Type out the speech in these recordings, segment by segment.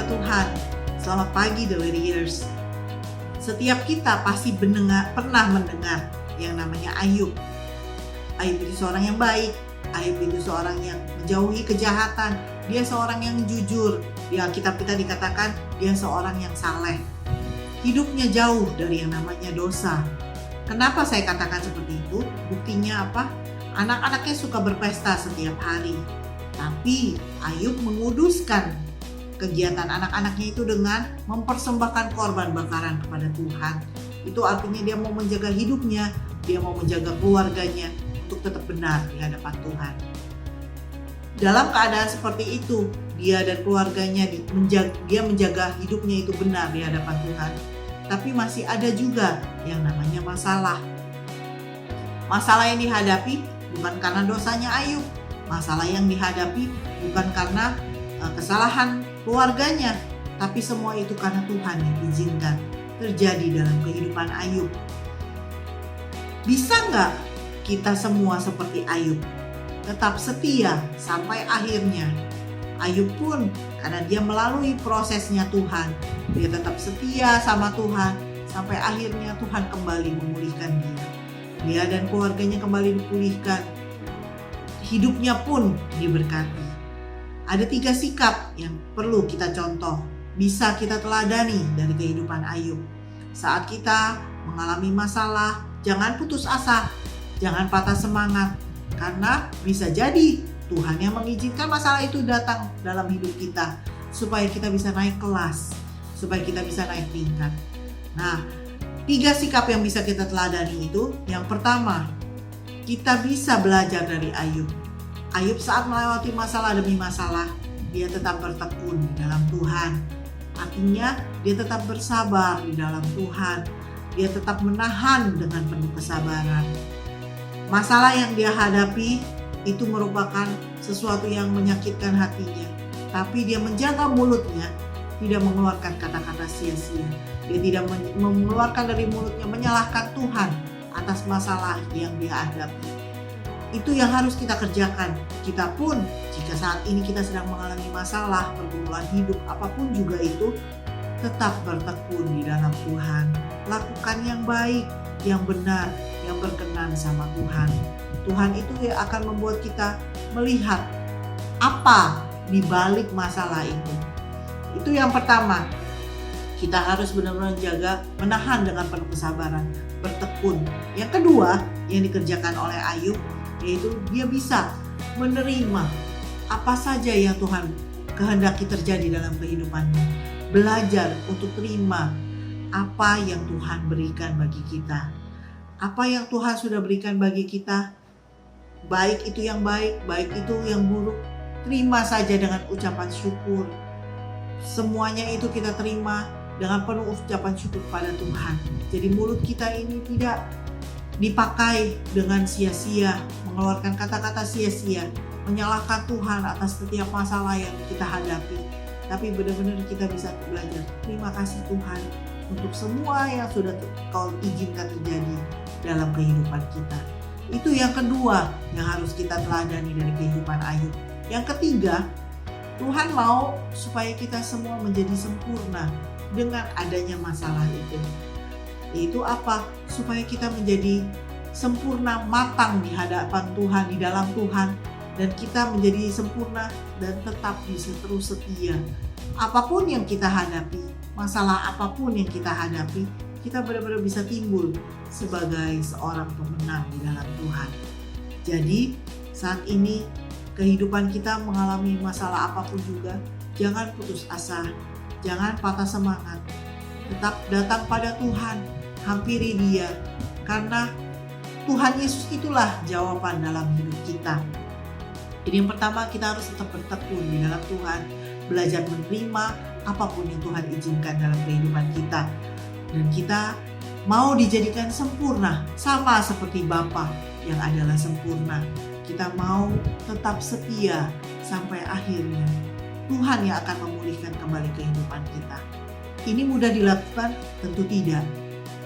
Tuhan. Selamat pagi The Warriors. Setiap kita pasti pernah mendengar yang namanya Ayub. Ayub itu seorang yang baik, Ayub itu seorang yang menjauhi kejahatan, dia seorang yang jujur. Di Alkitab kita dikatakan dia seorang yang saleh. Hidupnya jauh dari yang namanya dosa. Kenapa saya katakan seperti itu? Buktinya apa? Anak-anaknya suka berpesta setiap hari. Tapi Ayub menguduskan kegiatan anak-anaknya itu dengan mempersembahkan korban bakaran kepada Tuhan. Itu artinya dia mau menjaga hidupnya, dia mau menjaga keluarganya untuk tetap benar di hadapan Tuhan. Dalam keadaan seperti itu, dia dan keluarganya dia menjaga hidupnya itu benar di hadapan Tuhan. Tapi masih ada juga yang namanya masalah. Masalah yang dihadapi bukan karena dosanya Ayub. Masalah yang dihadapi bukan karena kesalahan keluarganya, tapi semua itu karena Tuhan yang izinkan terjadi dalam kehidupan Ayub. Bisa nggak kita semua seperti Ayub, tetap setia sampai akhirnya? Ayub pun karena dia melalui prosesnya Tuhan, dia tetap setia sama Tuhan sampai akhirnya Tuhan kembali memulihkan dia. Dia dan keluarganya kembali dipulihkan. Hidupnya pun diberkati. Ada 3 sikap yang perlu kita contoh, bisa kita teladani dari kehidupan Ayub. Saat kita mengalami masalah, jangan putus asa, jangan patah semangat, karena bisa jadi Tuhan yang mengizinkan masalah itu datang dalam hidup kita supaya kita bisa naik kelas, supaya kita bisa naik tingkat. Nah, 3 sikap yang bisa kita teladani itu, yang pertama, kita bisa belajar dari Ayub. Ayub saat melewati masalah demi masalah, dia tetap bertekun di dalam Tuhan. Artinya dia tetap bersabar di dalam Tuhan. Dia tetap menahan dengan penuh kesabaran. Masalah yang dia hadapi itu merupakan sesuatu yang menyakitkan hatinya. Tapi dia menjaga mulutnya, tidak mengeluarkan kata-kata sia-sia. Dia tidak mengeluarkan dari mulutnya menyalahkan Tuhan atas masalah yang dia hadapi. Itu yang harus kita kerjakan. Kita pun jika saat ini kita sedang mengalami masalah, pergumulan hidup, apapun juga itu, tetap bertekun di dalam Tuhan. Lakukan yang baik, yang benar, yang berkenan sama Tuhan. Tuhan itu yang akan membuat kita melihat apa di balik masalah itu. Itu yang pertama. Kita harus benar-benar jaga, menahan dengan penuh kesabaran, bertekun. Yang kedua yang dikerjakan oleh Ayub, yaitu dia bisa menerima apa saja yang Tuhan kehendaki terjadi dalam kehidupannya. Belajar untuk terima apa yang Tuhan berikan bagi kita. Apa yang Tuhan sudah berikan bagi kita, baik itu yang baik, baik itu yang buruk, terima saja dengan ucapan syukur. Semuanya itu kita terima dengan penuh ucapan syukur pada Tuhan. Jadi mulut kita ini tidak dipakai dengan sia-sia, mengeluarkan kata-kata sia-sia, menyalahkan Tuhan atas setiap masalah yang kita hadapi. Tapi benar-benar kita bisa belajar, terima kasih Tuhan untuk semua yang sudah Kau izinkan terjadi dalam kehidupan kita. Itu yang kedua yang harus kita teladani dari kehidupan Ayub. Yang ketiga, Tuhan mau supaya kita semua menjadi sempurna dengan adanya masalah itu. Yaitu apa? Supaya kita menjadi sempurna, matang di hadapan Tuhan, di dalam Tuhan. Dan kita menjadi sempurna dan tetap bisa terus setia. Apapun yang kita hadapi, masalah apapun yang kita hadapi, kita benar-benar bisa timbul sebagai seorang pemenang di dalam Tuhan. Jadi saat ini kehidupan kita mengalami masalah apapun juga, jangan putus asa, jangan patah semangat. Tetap datang pada Tuhan, hampiri Dia, karena Tuhan Yesus itulah jawaban dalam hidup kita. Jadi yang pertama, kita harus tetap bertekun di dalam Tuhan, belajar menerima apapun yang Tuhan izinkan dalam kehidupan kita. Dan kita mau dijadikan sempurna, sama seperti Bapa yang adalah sempurna. Kita mau tetap setia sampai akhirnya. Tuhan yang akan memulihkan kembali kehidupan kita. Ini mudah dilakukan? Tentu tidak.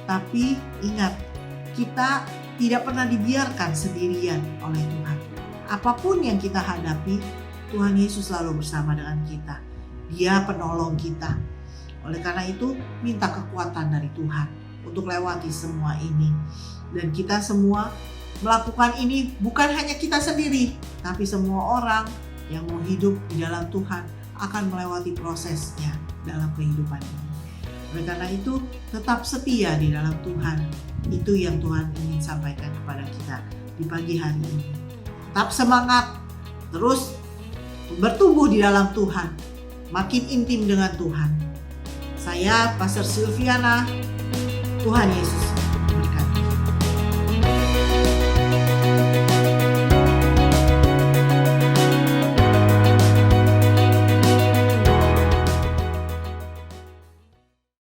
Tapi ingat, kita tidak pernah dibiarkan sendirian oleh Tuhan. Apapun yang kita hadapi, Tuhan Yesus selalu bersama dengan kita. Dia penolong kita. Oleh karena itu, minta kekuatan dari Tuhan untuk lewati semua ini. Dan kita semua melakukan ini bukan hanya kita sendiri, tapi semua orang yang mau hidup di dalam Tuhan akan melewati prosesnya dalam kehidupan ini. Oleh karena itu, tetap setia di dalam Tuhan. Itu yang Tuhan ingin sampaikan kepada kita di pagi hari ini. Tetap semangat, terus bertumbuh di dalam Tuhan, makin intim dengan Tuhan. Saya Pastor Silviana. Tuhan Yesus